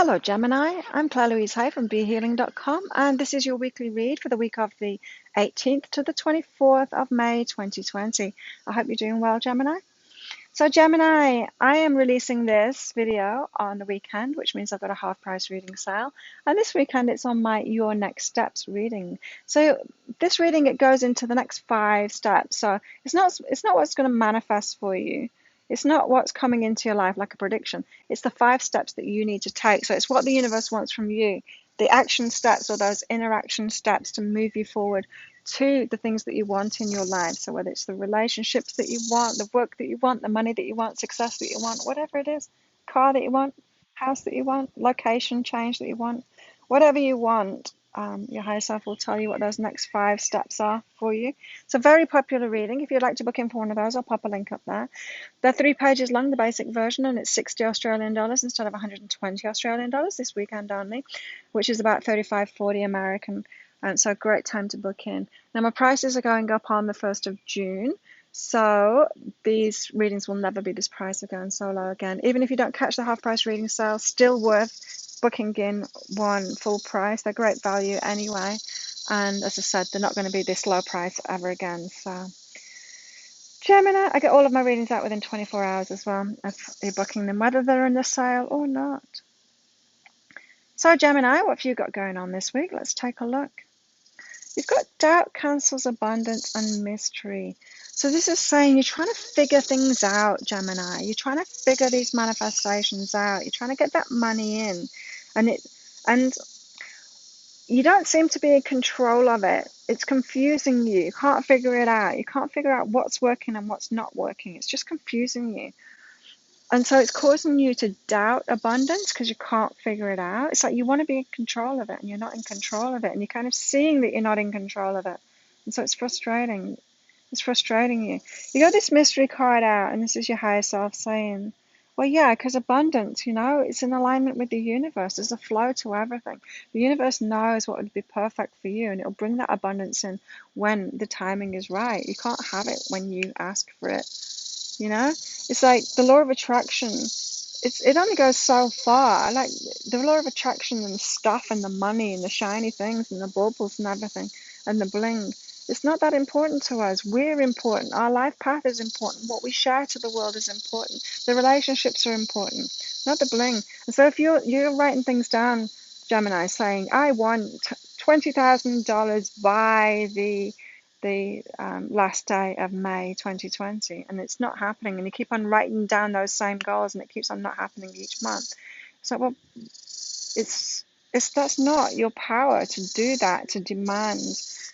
Hello, Gemini. I'm Claire Louise Hay from BeHealing.com, and this is your weekly read for the week of the 18th to the 24th of May 2020. I hope you're doing well, Gemini. So, Gemini, I am releasing this video on the weekend, which means I've got a half price reading sale. And this weekend, it's on my Your Next Steps reading. So, this reading, it goes into the next 5 steps. So, it's not what's going to manifest for you. It's not what's coming into your life like a prediction. It's the 5 steps that you need to take. So, it's what the universe wants from you. The action steps or those interaction steps to move you forward to the things that you want in your life. So whether it's the relationships that you want, the work that you want, the money that you want, success that you want, whatever it is, car that you want, house that you want, location change that you want, whatever you want, your higher self will tell you what those next 5 steps are for you. It's a very popular reading. If you'd like to book in for one of those, I'll pop a link up there. They're 3 pages long, the basic version, and it's 60 Australian dollars instead of 120 Australian dollars this weekend only, which is about 35-40 American. And so great time to book in. Now my prices are going up on the 1st of June. So these readings will never be this price again, so low again. Even if you don't catch the half price reading sale, still worth booking in one full price. They're great value anyway. And as I said, they're not going to be this low price ever again. So Gemini, I get all of my readings out within 24 hours as well if you're booking them, whether they're in the sale or not. So Gemini, what have you got going on this week? Let's take a look. You've got doubt, cancels, abundance, and mystery. So this is saying you're trying to figure things out, Gemini. You're trying to figure these manifestations out. You're trying to get that money in. And you don't seem to be in control of it. It's confusing you. You can't figure it out. You can't figure out what's working and what's not working. It's just confusing you. And so it's causing you to doubt abundance because you can't figure it out. It's like you want to be in control of it and you're not in control of it. And you're kind of seeing that you're not in control of it. And so it's frustrating. It's frustrating you. You got this mystery card out, and this is your higher self saying, well, yeah, because abundance, it's in alignment with the universe. There's a flow to everything. The universe knows what would be perfect for you, and it'll bring that abundance in when the timing is right. You can't have it when you ask for it. It's like the law of attraction. It only goes so far. Like the law of attraction and stuff and the money and the shiny things and the baubles and everything and the bling. It's not that important to us. We're important. Our life path is important. What we share to the world is important. The relationships are important, not the bling. And so if you're writing things down, Gemini, saying I want $20,000 by the last day of May 2020, and it's not happening, and you keep on writing down those same goals and it keeps on not happening each month. So well, that's not your power to do that, to demand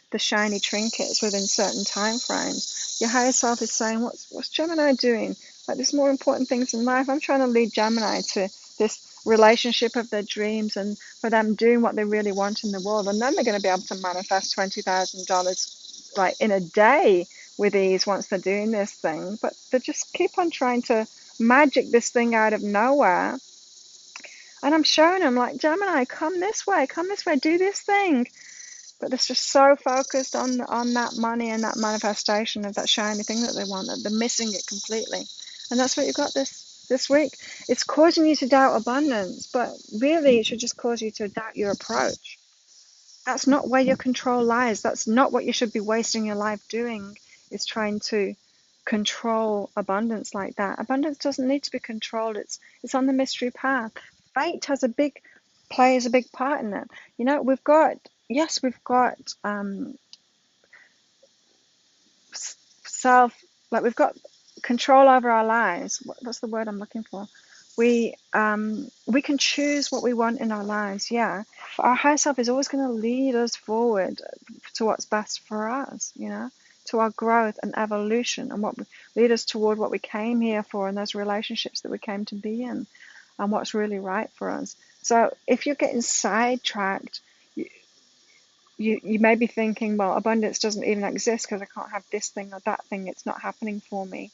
the shiny trinkets within certain time frames. Your higher self is saying, what's Gemini doing? Like there's more important things in life. I'm trying to lead Gemini to this relationship of their dreams and for them doing what they really want in the world, and then they're going to be able to manifest $20,000 like in a day with ease once they're doing this thing. But they just keep on trying to magic this thing out of nowhere. And I'm showing them like, Gemini, come this way, do this thing. But they're just so focused on that money and that manifestation of that shiny thing that they want that they're missing it completely. And that's what you've got this week. It's causing you to doubt abundance, but really it should just cause you to doubt your approach. That's not where your control lies. That's not what you should be wasting your life doing, is trying to control abundance like that. Abundance doesn't need to be controlled. It's on the mystery path. Fate plays a big part in it. We've got we've got control over our lives. What's the word I'm looking for? We can choose what we want in our lives. Yeah, our higher self is always going to lead us forward to what's best for us. To our growth and evolution, and lead us toward what we came here for, and those relationships that we came to be in, and what's really right for us. So if you're getting sidetracked, you may be thinking, well, abundance doesn't even exist because I can't have this thing or that thing. It's not happening for me.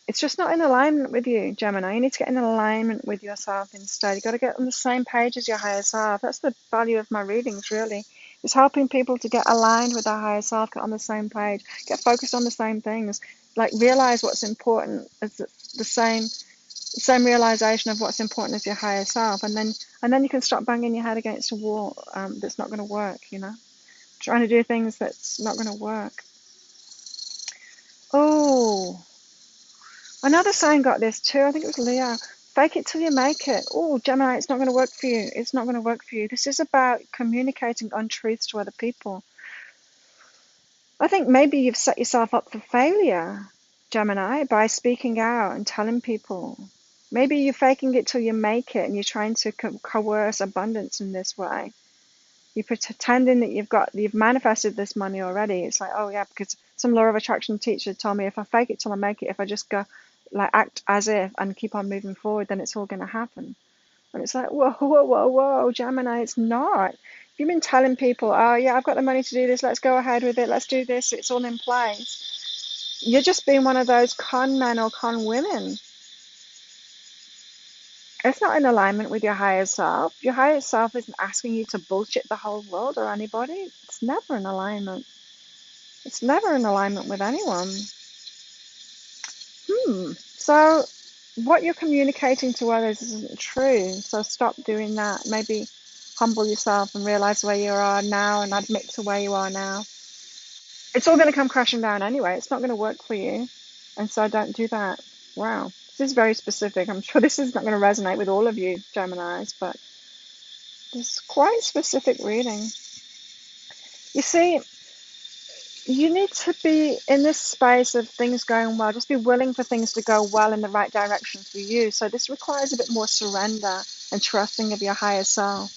It's just not in alignment with you, Gemini. You need to get in alignment with yourself instead. You've got to get on the same page as your higher self. That's the value of my readings, really. It's helping people to get aligned with their higher self, get on the same page, get focused on the same things, like realize what's important. It's the same same realization of what's important as your higher self, and then you can stop banging your head against a wall that's not going to work, trying to do things that's not going to work. Oh, another sign got this too. I think it was Leo. Fake it till you make it. Oh, Gemini, it's not going to work for you. It's not going to work for you. This is about communicating untruths to other people. I think maybe you've set yourself up for failure, Gemini, by speaking out and telling people. Maybe you're faking it till you make it and you're trying to coerce abundance in this way. You're pretending that you've manifested this money already. It's like, oh yeah, because some law of attraction teacher told me if I fake it till I make it, if I just go like act as if and keep on moving forward, then it's all going to happen. And it's like, whoa, whoa, whoa, whoa, Gemini, it's not. You've been telling people, oh yeah, I've got the money to do this, let's go ahead with it, let's do this, it's all in place. You're just being one of those con men or con women. It's not in alignment with your higher self. Your higher self isn't asking you to bullshit the whole world or anybody. It's never in alignment. It's never in alignment with anyone. So what you're communicating to others isn't true. So stop doing that. Maybe humble yourself and realize where you are now and admit to where you are now. It's all going to come crashing down anyway. It's not going to work for you. And so don't do that. Wow. This is very specific. I'm sure this is not going to resonate with all of you, Geminis, but it's quite specific reading. You see, you need to be in this space of things going well. Just be willing for things to go well in the right direction for you. So this requires a bit more surrender and trusting of your higher self.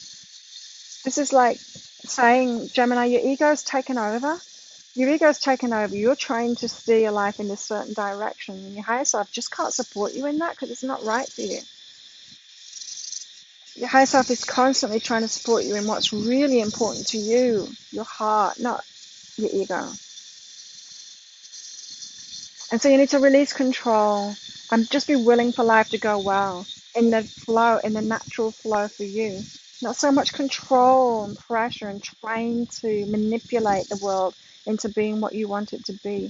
This is like saying, Gemini, your ego's taken over. Your ego's taken over. You're trying to steer your life in a certain direction, and your higher self just can't support you in that because it's not right for you. Your higher self is constantly trying to support you in what's really important to you, your heart, not your ego. And so you need to release control and just be willing for life to go well in the flow, in the natural flow for you. Not so much control and pressure and trying to manipulate the world into being what you want it to be.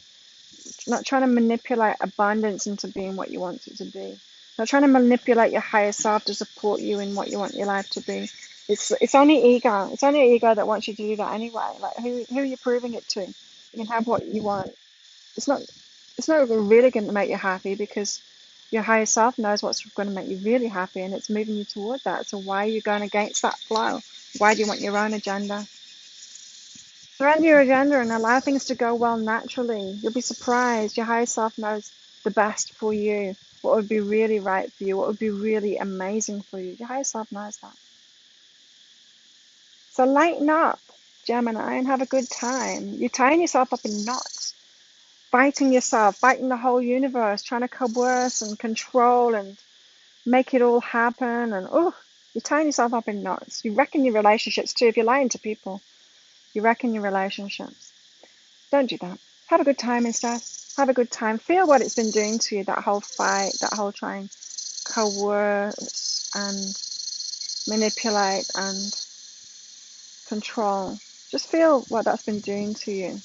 Not trying to manipulate abundance into being what you want it to be. Not trying to manipulate your higher self to support you in what you want your life to be. It's only ego. It's only ego that wants you to do that anyway. Like who are you proving it to? You can have what you want. It's not really going to make you happy because your higher self knows what's going to make you really happy and it's moving you toward that. So why are you going against that flow? Why do you want your own agenda? Surrender your agenda and allow things to go well naturally. You'll be surprised. Your higher self knows the best for you, what would be really right for you, what would be really amazing for you. Your higher self knows that. So lighten up, Gemini, and have a good time. You're tying yourself up in knots, fighting yourself, fighting the whole universe, trying to coerce and control and make it all happen. And you're tying yourself up in knots. You wrecking your relationships too. If you're lying to people, you're wrecking your relationships. Don't do that. Have a good time instead. Have a good time. Feel what it's been doing to you, that whole fight, that whole trying coerce and manipulate and control. Just feel what that's been doing to you.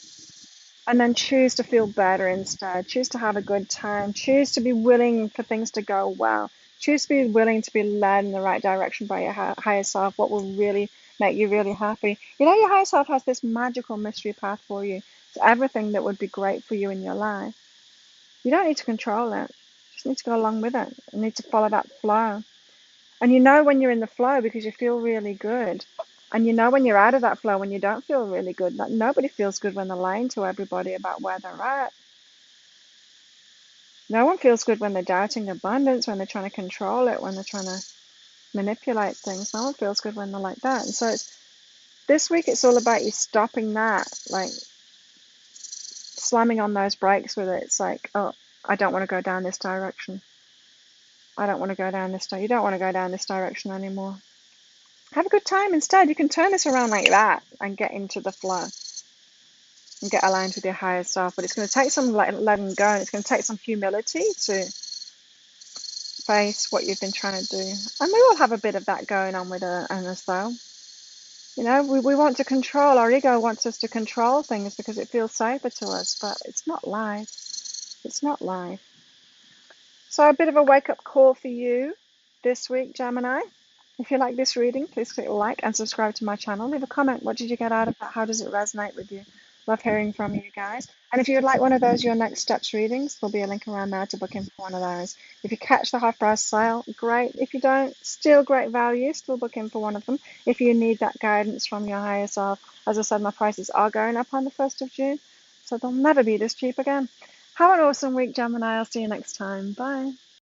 And then choose to feel better instead. Choose to have a good time. Choose to be willing for things to go well. Choose to be willing to be led in the right direction by your higher self, what will really make you really happy. You know, your higher self has this magical mystery path for you. It's everything that would be great for you in your life. You don't need to control it. You just need to go along with it. You need to follow that flow. And you know when you're in the flow because you feel really good. And you know when you're out of that flow, when you don't feel really good. Like nobody feels good when they're lying to everybody about where they're at. No one feels good when they're doubting abundance, when they're trying to control it, when they're trying to manipulate things. No one feels good when they're like that. And so this week it's all about you stopping that, like slamming on those brakes with it. It's like, oh, I don't want to go down this direction. I don't want to go down this direction. You don't want to go down this direction anymore. Have a good time instead. You can turn this around like that and get into the flow and get aligned with your higher self. But it's going to take some letting go, and it's going to take some humility to face what you've been trying to do. And we all have a bit of that going on with us though. You know, we want to control. Our ego wants us to control things because it feels safer to us, but it's not life. It's not life. So a bit of a wake-up call for you this week, Gemini. If you like this reading, please click like and subscribe to my channel. Leave a comment. What did you get out of that? How does it resonate with you? Love hearing from you guys. And if you would like one of those Your Next Steps readings, there'll be a link around there to book in for one of those. If you catch the half price sale, great. If you don't, still great value. Still book in for one of them. If you need that guidance from your higher self, as I said, my prices are going up on the 1st of June, so they'll never be this cheap again. Have an awesome week, Gemini. I'll see you next time. Bye.